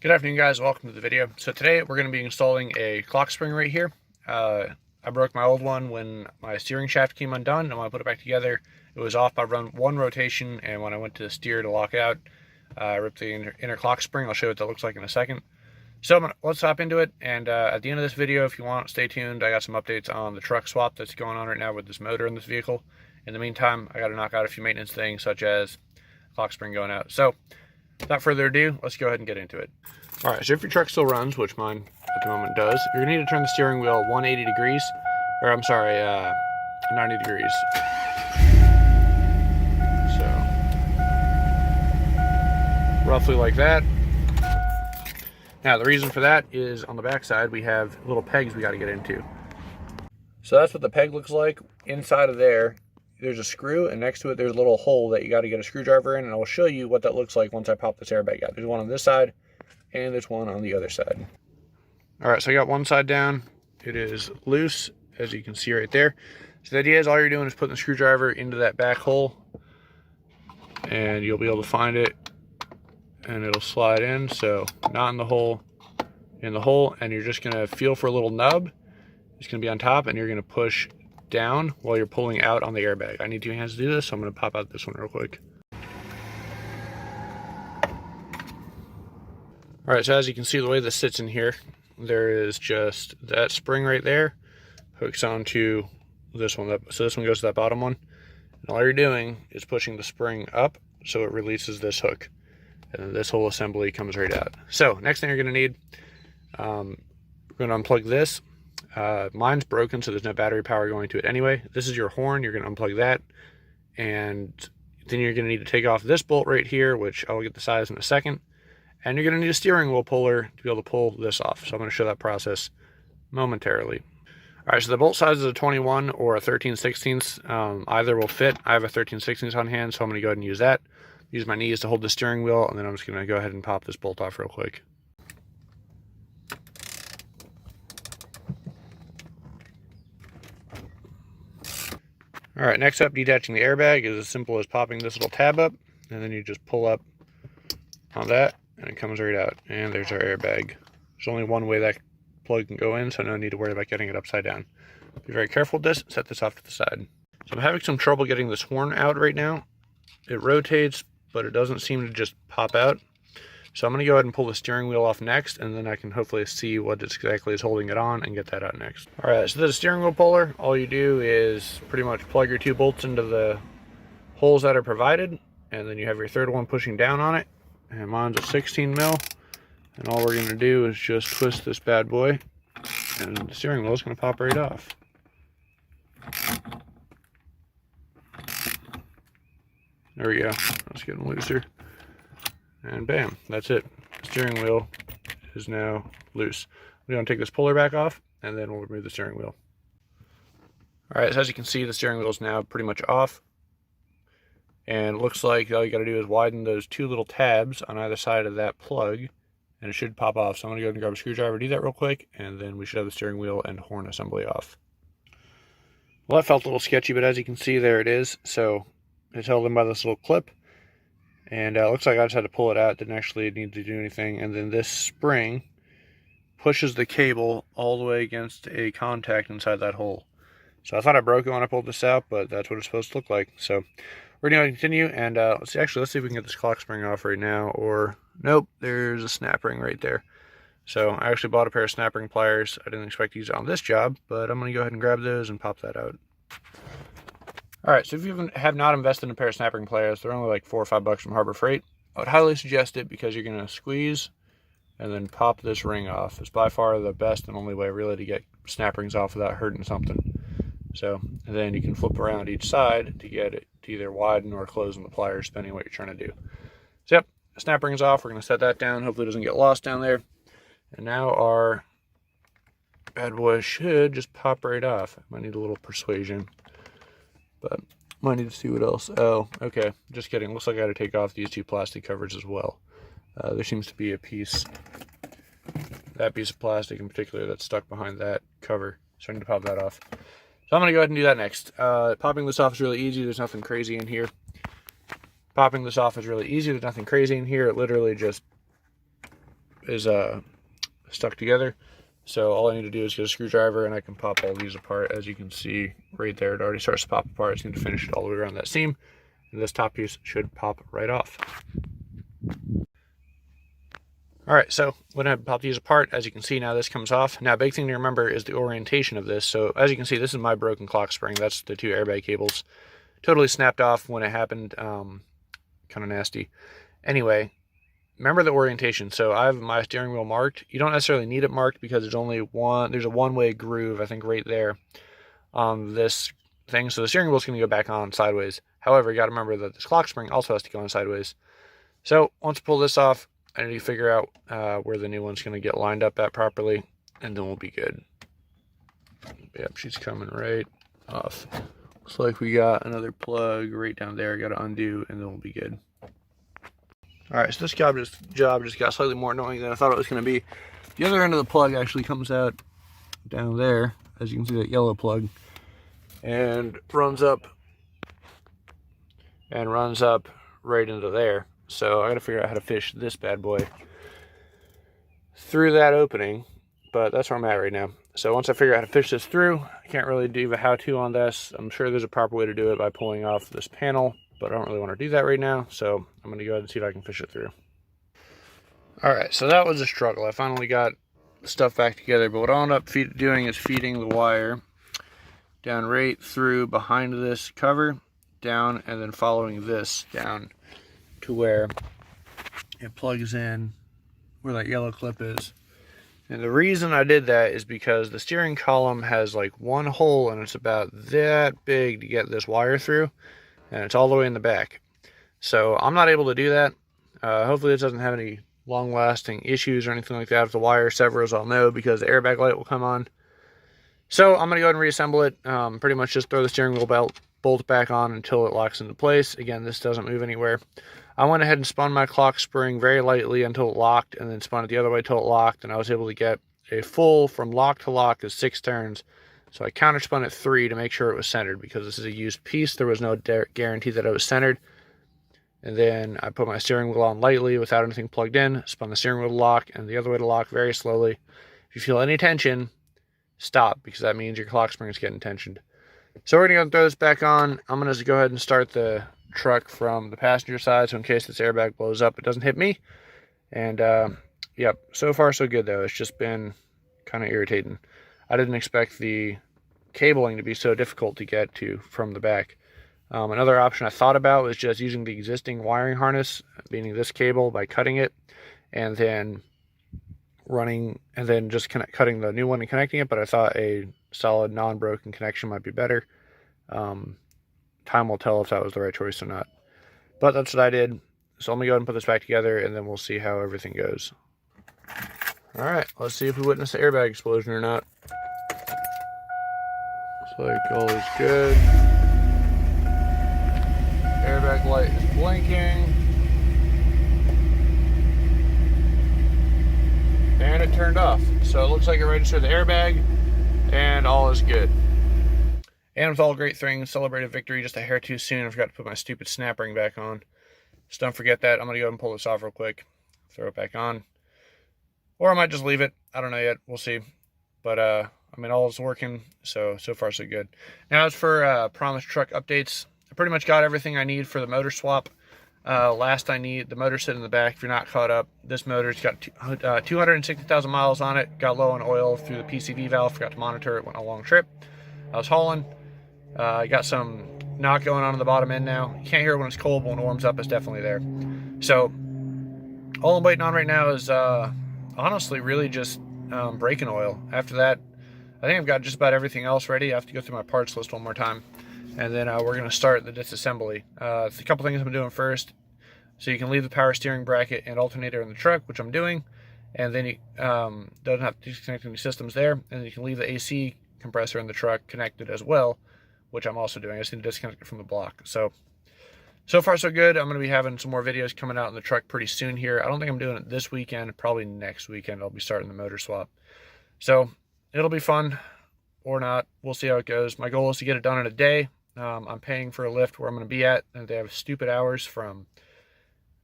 Good afternoon, guys. Welcome to the video. So today we're going to be installing a clock spring right here. I broke my old one when my steering shaft came undone, and when I put it back together, it was off by one rotation, and when I went to steer to lock out, I ripped the inner clock spring. I'll show you what that looks like in a second. So let's hop into it, and at the end of this video, if you want, stay tuned. I got some updates on the truck swap that's going on right now with this motor in this vehicle. In the meantime, I got to knock out a few maintenance things, such as clock spring going out. So without further ado, let's go ahead and get into it. All right, so if your truck still runs, which mine at the moment does, you're gonna need to turn the steering wheel 180 degrees, or I'm sorry, 90 degrees. So, roughly like that. Now, the reason for that is on the back side, we have little pegs we gotta get into. So that's what the peg looks like. Inside of there, there's a screw, and next to it, there's a little hole that you gotta get a screwdriver in, and I will show you what that looks like once I pop this airbag out. There's one on this side, and there's one on the other side. All right, so I got one side down. It is loose, as you can see right there. So the idea is all you're doing is putting the screwdriver into that back hole, and you'll be able to find it, and it'll slide in. So not in the hole, and you're just gonna feel for a little nub. It's gonna be on top, and you're gonna push down while you're pulling out on the airbag. I need 2 hands to do this, so I'm gonna pop out this one real quick. All right, so as you can see, the way this sits in here, there is just that spring right there, hooks onto this one. So this one goes to that bottom one. And all you're doing is pushing the spring up so it releases this hook. And then this whole assembly comes right out. So next thing you're gonna need, we're gonna unplug this. Mine's broken, so there's no battery power going to it anyway. This is your horn, you're gonna unplug that. And then you're gonna need to take off this bolt right here, which I'll get the size in a second. And you're going to need a steering wheel puller to be able to pull this off. So I'm going to show that process momentarily. All right, so the bolt size is a 21 or a 13/16. Either will fit. I have a 13/16 on hand, so I'm going to go ahead and use that. Use my knees to hold the steering wheel, and then I'm just going to go ahead and pop this bolt off real quick. All right, next up, detaching the airbag is as simple as popping this little tab up, and then you just pull up on that, and it comes right out, and there's our airbag. There's only one way that plug can go in, so no need to worry about getting it upside down. Be very careful with this. Set this off to the side. So I'm having some trouble getting this horn out right now. It rotates, but it doesn't seem to just pop out. So I'm going to go ahead and pull the steering wheel off next, and then I can hopefully see what exactly is holding it on and get that out next. All right, so the steering wheel puller, all you do is pretty much plug your 2 bolts into the holes that are provided, and then you have your third one pushing down on it. And mine's a 16 mil, and all we're going to do is just twist this bad boy, and the steering wheel is going to pop right off. There we go. That's getting looser. And bam, that's it. The steering wheel is now loose. We're going to take this puller back off, and then we'll remove the steering wheel. Alright, so as you can see, the steering wheel is now pretty much off. And it looks like all you got to do is widen those 2 little tabs on either side of that plug, and it should pop off. So I'm going to go ahead and grab a screwdriver, do that real quick, and then we should have the steering wheel and horn assembly off. Well, that felt a little sketchy, but as you can see, there it is. So it's held in by this little clip, and it looks like I just had to pull it out. Didn't actually need to do anything. And then this spring pushes the cable all the way against a contact inside that hole. So I thought I broke it when I pulled this out, but that's what it's supposed to look like. So we're going to continue, and let's see if we can get this clock spring off right now, or nope, there's a snap ring right there. So I actually bought a pair of snap ring pliers. I didn't expect to use it on this job, but I'm going to go ahead and grab those and pop that out. All right, so if you have not invested in a pair of snap ring pliers, they're only like $4 or $5 from Harbor Freight. I would highly suggest it because you're going to squeeze and then pop this ring off. It's by far the best and only way really to get snap rings off without hurting something. So, and then you can flip around each side to get it to either widen or close on the pliers, depending on what you're trying to do. So yep, snap ring's off. We're going to set that down. Hopefully it doesn't get lost down there. And now our bad boy should just pop right off. Might need a little persuasion, but might need to see what else. Oh, okay. Just kidding. Looks like I got to take off these 2 plastic covers as well. There seems to be a piece, that piece of plastic in particular, that's stuck behind that cover. So I need to pop that off. So I'm going to go ahead and do that next. Popping this off is really easy. There's nothing crazy in here. Popping this off is really easy. There's nothing crazy in here. It literally just is stuck together. So all I need to do is get a screwdriver and I can pop all these apart. As you can see right there, it already starts to pop apart. I just need to finish it all the way around that seam, and this top piece should pop right off. All right, so when I pop these apart, as you can see now, this comes off. Now, a big thing to remember is the orientation of this. So as you can see, this is my broken clock spring. That's the 2 airbag cables. Totally snapped off when it happened. Kind of nasty. Anyway, remember the orientation. So I have my steering wheel marked. You don't necessarily need it marked because there's only there's a one-way groove, I think, right there on this thing. So the steering wheel's going to go back on sideways. However, you got to remember that this clock spring also has to go on sideways. So once I pull this off, I need to figure out where the new one's going to get lined up at properly, and then we'll be good. Yep, she's coming right off. Looks like we got another plug right down there. Got to undo, and then we'll be good. All right, so this job just got slightly more annoying than I thought it was going to be. The other end of the plug actually comes out down there, as you can see, that yellow plug, and runs up right into there. So I got to figure out how to fish this bad boy through that opening, but that's where I'm at right now. So once I figure out how to fish this through, I can't really do a how-to on this. I'm sure there's a proper way to do it by pulling off this panel, but I don't really want to do that right now. So I'm going to go ahead and see if I can fish it through. All right, so that was a struggle. I finally got stuff back together, but what I'll end up doing is feeding the wire down right through behind this cover, down, and then following this down to where it plugs in where that yellow clip is. And the reason I did that is because the steering column has like one hole and it's about that big to get this wire through, and it's all the way in the back. So I'm not able to do that. Hopefully this doesn't have any long-lasting issues or anything like that. If the wire severs, I'll know because the airbag light will come on. So I'm going to go ahead and reassemble it. Pretty much just throw the steering wheel bolt back on until it locks into place. Again, this doesn't move anywhere. I went ahead and spun my clock spring very lightly until it locked, and then spun it the other way until it locked, and I was able to get a full, from lock to lock, is 6 turns. So I counterspun it 3 to make sure it was centered, because this is a used piece. There was no guarantee that it was centered. And then I put my steering wheel on lightly without anything plugged in, spun the steering wheel to lock, and the other way to lock very slowly. If you feel any tension, stop, because that means your clock spring is getting tensioned. So we're going to go and throw this back on. I'm going to go ahead and start the truck from the passenger side, so in case this airbag blows up, it doesn't hit me. And yep, so far so good though. It's just been kind of irritating. I didn't expect the cabling to be so difficult to get to from the back. Another option I thought about was just using the existing wiring harness, meaning this cable, by cutting it and then running, and then just cutting the new one and connecting it, but I thought a solid non-broken connection might be better. Time will tell if that was the right choice or not, but that's what I did. So let me go ahead and put this back together, and then we'll see how everything goes. All right, let's see if we witness the airbag explosion or not. Looks like all is good. Airbag light is blinking, and it turned off. So it looks like it registered the airbag, and all is good. And with all great things, celebrated victory just a hair too soon. I forgot to put my stupid snap ring back on. Just don't forget that. I'm going to go ahead and pull this off real quick. Throw it back on. Or I might just leave it. I don't know yet. We'll see. But, I mean, all is working. So far, so good. Now, as for promised truck updates, I pretty much got everything I need for the motor swap. Last I need, the motor sitting in the back. If you're not caught up, this motor's got 260,000 miles on it. Got low on oil through the PCV valve. Forgot to monitor it. Went on a long trip. I was hauling. I got some knock going on in the bottom end now. You can't hear it when it's cold, but when it warms up, it's definitely there. So all I'm waiting on right now is honestly really just braking oil. After that, I think I've got just about everything else ready. I have to go through my parts list one more time, and then we're going to start the disassembly. A couple things I'm doing first. So you can leave the power steering bracket and alternator in the truck, which I'm doing, and then you don't have to disconnect any systems there, and then you can leave the AC compressor in the truck connected as well, which I'm also doing. I just need to disconnect it from the block. So far so good. I'm going to be having some more videos coming out in the truck pretty soon here. I don't think I'm doing it this weekend. Probably next weekend I'll be starting the motor swap. So it'll be fun or not. We'll see how it goes. My goal is to get it done in a day. I'm paying for a lift where I'm going to be at, and they have stupid hours from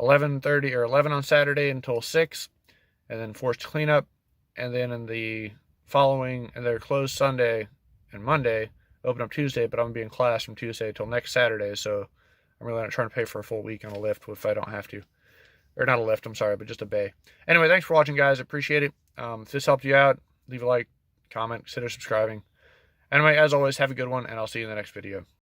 11:30 or 11 on Saturday until 6. and then forced cleanup, and then in the following, and they're closed Sunday and Monday, open up Tuesday, but I'm going to be in class from Tuesday till next Saturday, so I'm really not trying to pay for a full week on a lift if I don't have to. Or not a lift, I'm sorry, but just a bay. Anyway, thanks for watching, guys. I appreciate it. If this helped you out, leave a like, comment, consider subscribing. Anyway, as always, have a good one, and I'll see you in the next video.